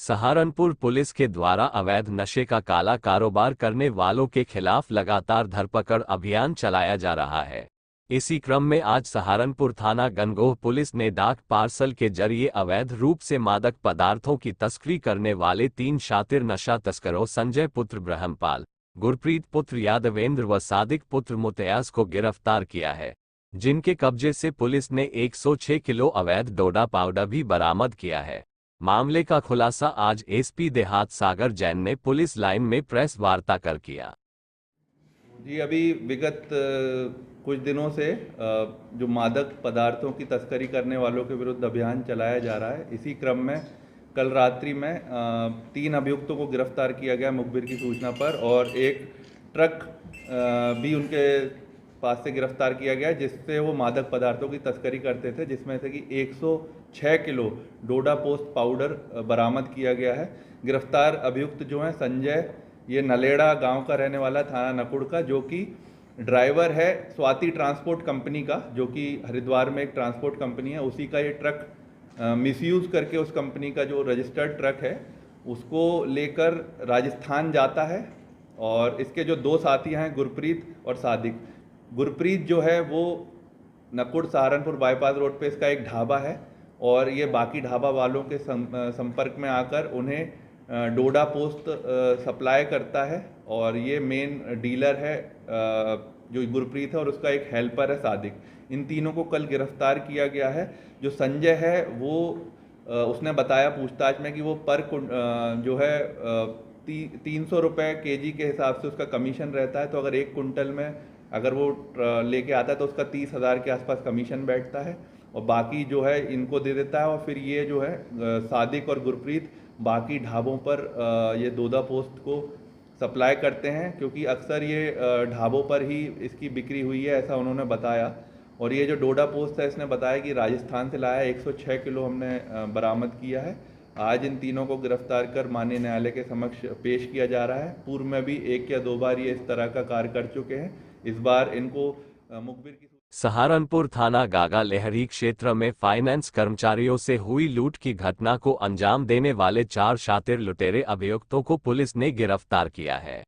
Saharanpur police के द्वारा अवैध नशे का काला कारोबार करने वालों के खिलाफ लगातार धरपकड़ अभियान चलाया जा रहा है। इसी क्रम में आज सहारनपुर थाना गनगोह पुलिस ने डाक पार्सल के जरिए अवैध रूप से मादक पदार्थों की तस्करी करने वाले 3 शातिर नशा तस्करों संजय पुत्र ब्रह्मपाल, गुरप्रीत पुत्र यादवेंद्र व सादिक पुत्र मुतयाज को गिरफ्तार किया है, जिनके कब्जे से पुलिस ने 106 किलो अवैध डोडा पाउडर भी बरामद किया है। मामले का खुलासा आज एसपी देहात सागर जैन ने पुलिस लाइन में प्रेस वार्ता कर किया। जी, अभी विगत कुछ दिनों से जो मादक पदार्थों की तस्करी करने वालों के विरुद्ध अभियान चलाया जा रहा है। इसी क्रम में कल रात्रि में 3 अभियुक्तों को गिरफ्तार किया गया मुखबिर की सूचना पर, और एक ट्रक भी उनके पास से गिरफ्तार किया गया जिससे वो मादक पदार्थों की तस्करी करते थे, जिसमें से कि 106 किलो डोडा पोस्ट पाउडर बरामद किया गया है। गिरफ्तार अभियुक्त जो हैं संजय, ये नलेड़ा गांव का रहने वाला, थाना नकुड़ का, जो कि ड्राइवर है स्वाति ट्रांसपोर्ट कंपनी का, जो कि हरिद्वार में एक ट्रांसपोर्ट कंपनी है, उसी का ये ट्रक मिसयूज़ करके उस कंपनी का जो रजिस्टर्ड ट्रक है उसको लेकर राजस्थान जाता है। और इसके जो 2 साथी हैं गुरप्रीत और सादिक, गुरप्रीत जो है वो नकुड़ सहारनपुर बाईपास रोड पे इसका एक ढाबा है, और ये बाकी ढाबा वालों के संपर्क में आकर उन्हें डोडा पोस्ट सप्लाई करता है, और ये मेन डीलर है जो गुरप्रीत है, और उसका एक हेल्पर है सादिक। इन तीनों को कल गिरफ्तार किया गया है। जो संजय है वो उसने बताया पूछताछ में कि वो पर जो है 300 रुपये केजी के हिसाब से उसका कमीशन रहता है। तो अगर 1 कुंटल में अगर वो लेके आता है तो उसका 30,000 के आसपास कमीशन बैठता है, और बाकी जो है इनको दे देता है। और फिर ये जो है सादिक और गुरप्रीत बाकी ढाबों पर ये डोडा पोस्ट को सप्लाई करते हैं, क्योंकि अक्सर ये ढाबों पर ही इसकी बिक्री हुई है, ऐसा उन्होंने बताया। और ये जो डोडा पोस्ट है इसने बताया कि राजस्थान से लाया 106 किलो हमने बरामद किया है। आज इन तीनों को गिरफ्तार कर माननीय न्यायालय के समक्ष पेश किया जा रहा है। पूर्व में भी 1 या 2 बार ये इस तरह का कार्य कर चुके हैं। इस बार इनको मुखबिर की सहारनपुर थाना गागा लहरी क्षेत्र में फाइनेंस कर्मचारियों से हुई लूट की घटना को अंजाम देने वाले 4 शातिर लुटेरे अभियुक्तों को पुलिस ने गिरफ्तार किया है।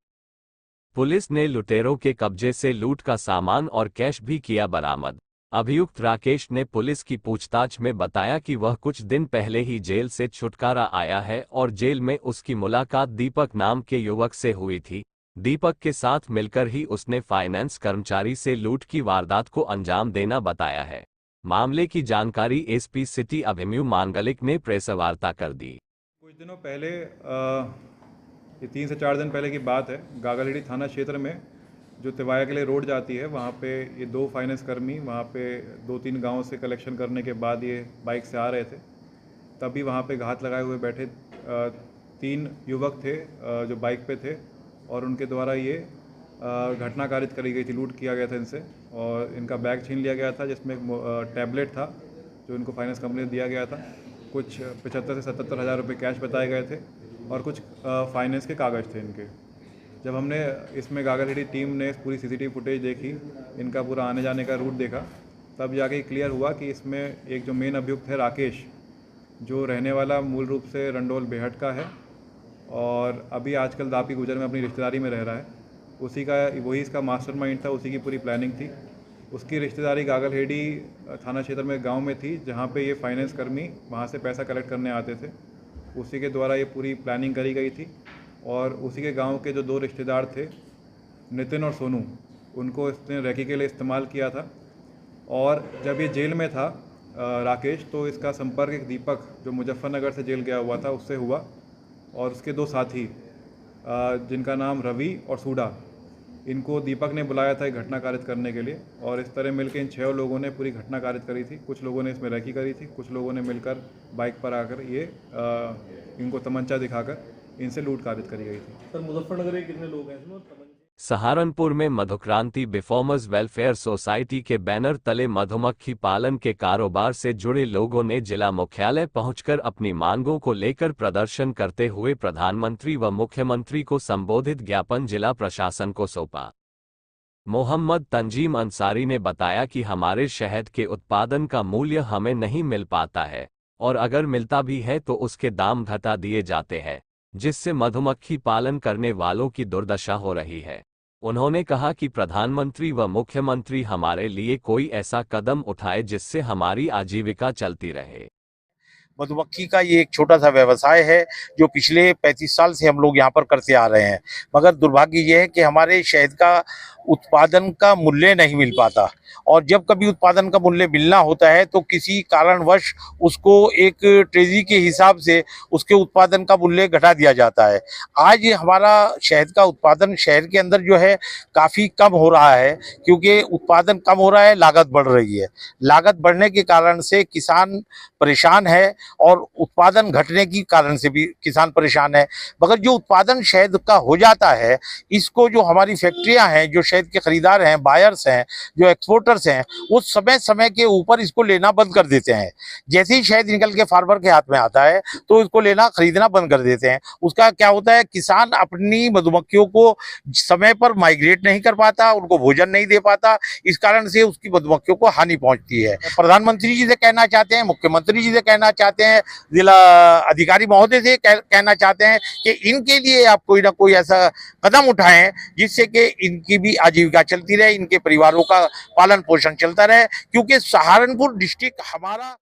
पुलिस ने लुटेरों के कब्जे से लूट का सामान और कैश भी किया बरामद। अभियुक्त राकेश ने पुलिस की पूछताछ में बताया कि वह कुछ दिन पहले ही जेल से छुटकारा आया है और जेल में उसकी मुलाकात दीपक नाम के युवक से हुई थी। दीपक के साथ मिलकर ही उसने फाइनेंस कर्मचारी से लूट की वारदात को अंजाम देना बताया है। मामले की जानकारी एसपी सिटी अभिमन्यु मांगलिक ने प्रेस वार्ता कर दी। कुछ दिनों पहले ये 3 से 4 दिन पहले की बात है, गागालेडी थाना क्षेत्र में जो तिवाया के लिए रोड जाती है वहाँ पे ये 2 फाइनेंस कर्मी वहाँ पे 2-3 गांवों से कलेक्शन करने के बाद ये बाइक से आ रहे थे। तभी वहाँ पे घात लगाए हुए बैठे 3 युवक थे जो बाइक पे थे, और उनके द्वारा ये घटना कारित करी गई थी। लूट किया गया था इनसे, और इनका बैग छीन लिया गया था जिसमें एक टैबलेट था जो इनको फाइनेंस कंपनी ने दिया गया था। कुछ 75 से 77 हज़ार रुपये कैश बताए गए थे, और कुछ फाइनेंस के कागज़ थे इनके। जब हमने इसमें गागालेडी टीम ने पूरी सीसीटीवी फुटेज देखी, इनका पूरा आने जाने का रूट देखा, तब जाके क्लियर हुआ कि इसमें एक जो मेन अभियुक्त है राकेश, जो रहने वाला मूल रूप से रंडोल बेहट का है और अभी आजकल दापी गुजर में अपनी रिश्तेदारी में रह रहा है, उसी का वही इसका मास्टरमाइंड था, उसी की पूरी प्लानिंग थी। उसकी रिश्तेदारी गागालेडी थाना क्षेत्र में गांव में थी, जहां पे ये फाइनेंस कर्मी वहां से पैसा कलेक्ट करने आते थे। उसी के द्वारा ये पूरी प्लानिंग करी गई थी, और उसी के गांव के जो 2 रिश्तेदार थे नितिन और सोनू, उनको इसने रैकी के लिए इस्तेमाल किया था। और जब ये जेल में था राकेश, तो इसका संपर्क एक दीपक जो मुजफ्फरनगर से जेल गया हुआ था उससे हुआ, और उसके 2 साथी जिनका नाम रवि और सूडा, इनको दीपक ने बुलाया था एक घटना कारित करने के लिए, और इस तरह मिलकर इन 6 लोगों ने पूरी घटना कारित करी थी। कुछ लोगों ने इसमें रैकी करी थी, कुछ लोगों ने मिलकर बाइक पर आकर ये इनको तमंचा दिखाकर इनसे लूट कारित करी गई थी। सर, मुजफ्फरनगर में कितने लोग हैं इसमें? सहारनपुर में मधुक्रांति रिफॉर्मर्स वेलफेयर सोसाइटी के बैनर तले मधुमक्खी पालन के कारोबार से जुड़े लोगों ने जिला मुख्यालय पहुंचकर अपनी मांगों को लेकर प्रदर्शन करते हुए प्रधानमंत्री व मुख्यमंत्री को संबोधित ज्ञापन जिला प्रशासन को सौंपा। मोहम्मद तंजीम अंसारी ने बताया कि हमारे शहद के उत्पादन का मूल्य हमें नहीं मिल पाता है और अगर मिलता भी है तो उसके दाम घटा दिए जाते हैं, जिससे मधुमक्खी पालन करने वालों की दुर्दशा हो रही है। उन्होंने कहा कि प्रधानमंत्री व मुख्यमंत्री हमारे लिए कोई ऐसा कदम उठाए जिससे हमारी आजीविका चलती रहे। मधुमक्खी का ये एक छोटा सा व्यवसाय है जो पिछले 35 साल से हम लोग यहाँ पर करते आ रहे हैं, मगर दुर्भाग्य ये है कि हमारे शहद का उत्पादन का मूल्य नहीं मिल पाता, और जब कभी उत्पादन का मूल्य मिलना होता है तो किसी कारणवश उसको एक ट्रेजरी के हिसाब से उसके उत्पादन का मूल्य घटा दिया जाता है। आज हमारा शहद का उत्पादन शहर के अंदर जो है काफ़ी कम हो रहा है, क्योंकि उत्पादन कम हो रहा है, लागत बढ़ रही है। लागत बढ़ने के कारण से किसान परेशान है और उत्पादन घटने की कारण से भी किसान परेशान है। मगर जो उत्पादन शहद का हो जाता है, इसको जो हमारी फैक्ट्रियां हैं, जो शहद के खरीदार हैं, बायर्स हैं, जो एक्सपोर्टर्स हैं, वो समय समय के ऊपर इसको लेना बंद कर देते हैं। जैसे ही शहद निकल के फार्मर के हाथ में आता है तो इसको लेना खरीदना बंद कर देते हैं। उसका क्या होता है, किसान अपनी मधुमक्खियों को समय पर माइग्रेट नहीं कर पाता, उनको भोजन नहीं दे पाता, इस कारण से उसकी मधुमक्खियों को हानि पहुंचती है। प्रधानमंत्री जी से कहना चाहते हैं, मुख्यमंत्री जी से कहना चाहते हैं, जिला अधिकारी महोदय से कहना चाहते हैं कि इनके लिए आप कोई ना कोई ऐसा कदम उठाएं जिससे कि इनकी भी आजीविका चलती रहे, इनके परिवारों का पालन पोषण चलता रहे, क्योंकि सहारनपुर डिस्ट्रिक्ट हमारा